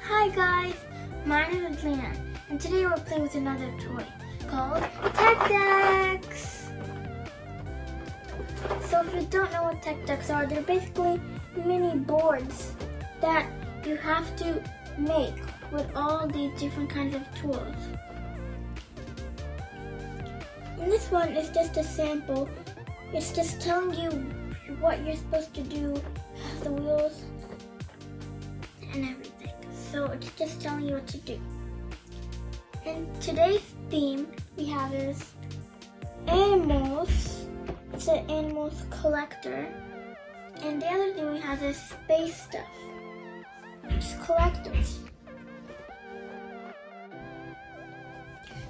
Hi guys, my name is Adelina, and today we're playing with another toy called Tech Decks. So if you don't know what Tech Decks are, they're basically mini boards that you have to make with all these different kinds of tools. And this one is just a sample. It's just telling you what you're supposed to do, the wheels, and everything. So it's just telling you what to do. And today's theme we have is animals. It's an animals collector. And the other thing we have is space stuff. It's collectors.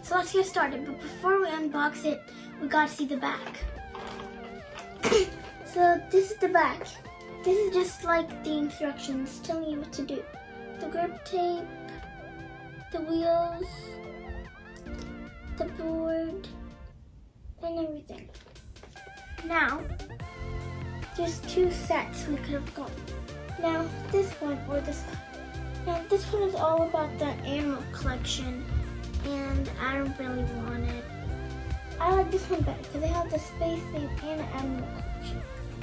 So let's get started. But before we unbox it, we gotta see the back. So this is the back. This is just like the instructions telling you what to do. The grip tape, the wheels, the board, and everything. Now, there's two sets we could have got. Now, this one or this one. Now, this one is all about the animal collection, and I don't really want it. I like this one better because they have the space theme and the animal collection.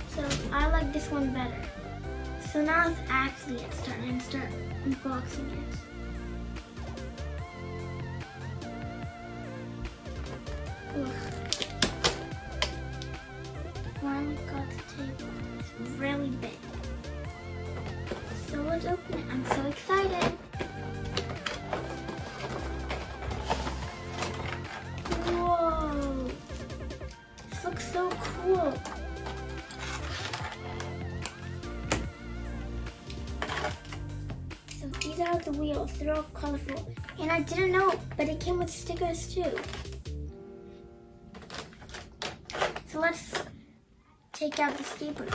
So I like this one better. So now let's actually get started and start unboxing it. Finally got the table. It's really big. So let's open it. I'm so excited. Whoa! This looks so cool. So these are the wheels. They're all colorful. And I didn't know, but it came with stickers too. So let's take out the stickers.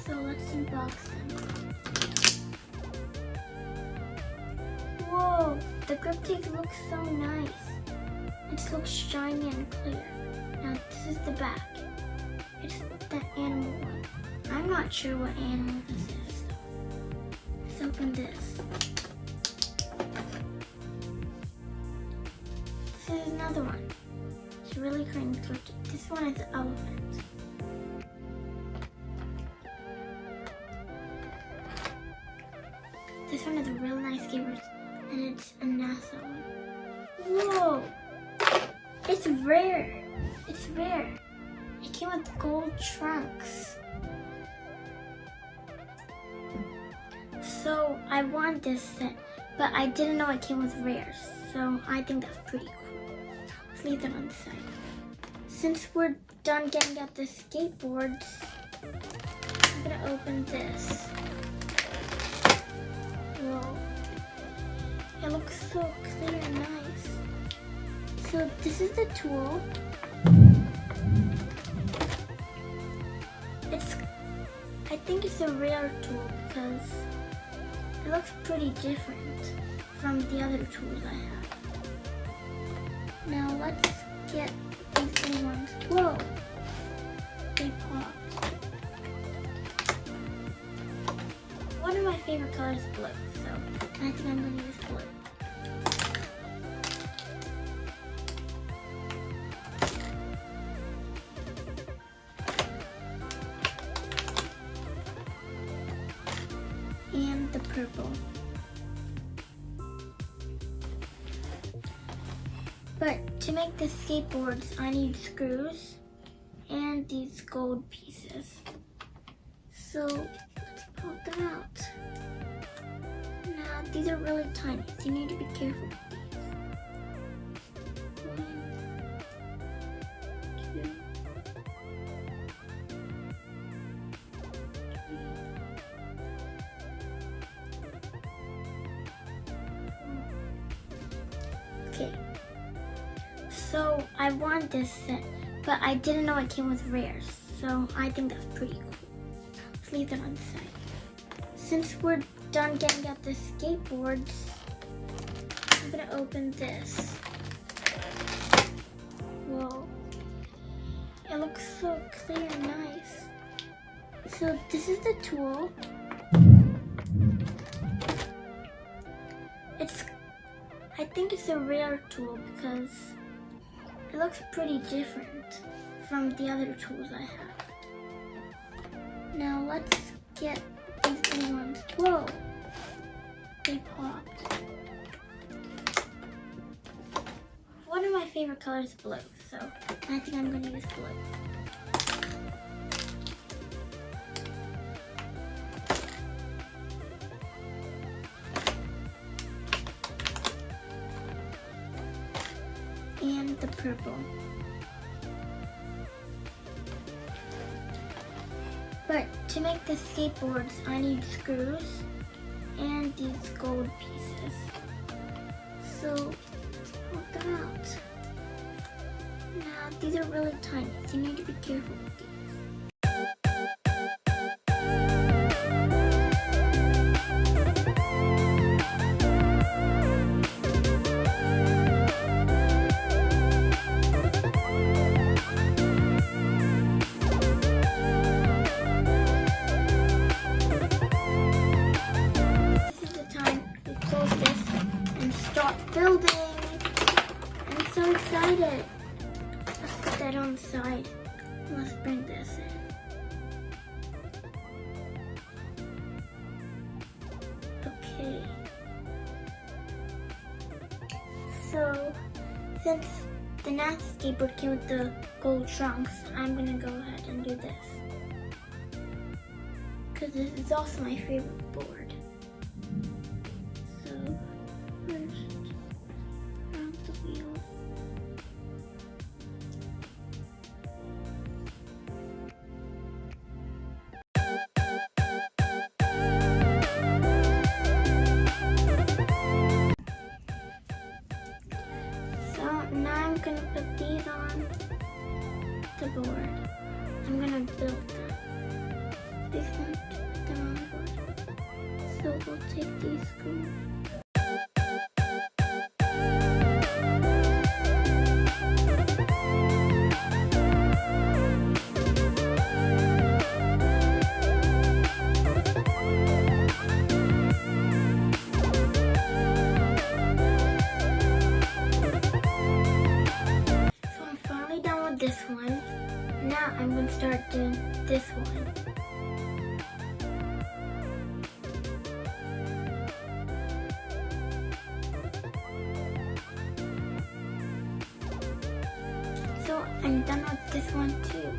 So let's unbox them. Whoa, the grip tape looks so nice. It looks shiny and clear. Now this is the back. It's the animal one. I'm not sure what animal this is. Let's open this. This is another one. It's really kind of cute. This one is an elephant. This one is a real nice skateboard, and it's a NASA one. Whoa! It's rare. It's rare. It came with gold trunks. So I want this set, but I didn't know it came with rares. So I think that's pretty cool. Let's leave them on the side. Since we're done getting out the skateboards, I'm gonna open this. Whoa. It looks so clear and nice. So this is the tool. I think it's a rare tool because it looks pretty different from the other tools I have. Now let's get these big ones. Whoa! They popped. One of my favorite colors is blue, so I think I'm going to use blue. And the purple. But to make the skateboards, I need screws and these gold pieces. So let's pull them out. Now these are really tiny, so you need to be careful with these. 1, 2, 3. Okay, so I want this set, but I didn't know it came with rares, so I think that's pretty cool. Let's leave them on the side. Since we're done getting out the skateboards, I'm gonna open this. It looks so clear and nice. So this is the tool. I think it's a rare tool because it looks pretty different from the other tools I have. Now let's get these blue ones. Whoa! They popped. One of my favorite colors is blue, so I think I'm going to use blue. And the purple. But to make the skateboards, I need screws and these gold pieces. So, pull them out. Now, these are really tiny, so you need to be careful with these. Building! I'm so excited. Let's put that on the side. Let's bring this in. Okay. So, since the NASA skateboard came with the gold trunks, I'm gonna go ahead and do this. Because this is also my favorite board. So, first, the wheel. So now I'm gonna put these on the board. I'm gonna build them. These ones, put them on the board. So we'll take these screws. This one. Now I'm going to start doing this one. So I'm done with this one too.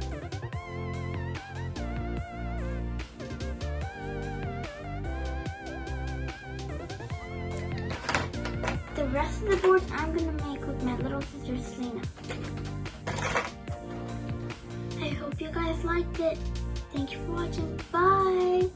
The rest of the boards I'm going to make with my little sister Selena. I hope you guys liked it. Thank you for watching. Bye!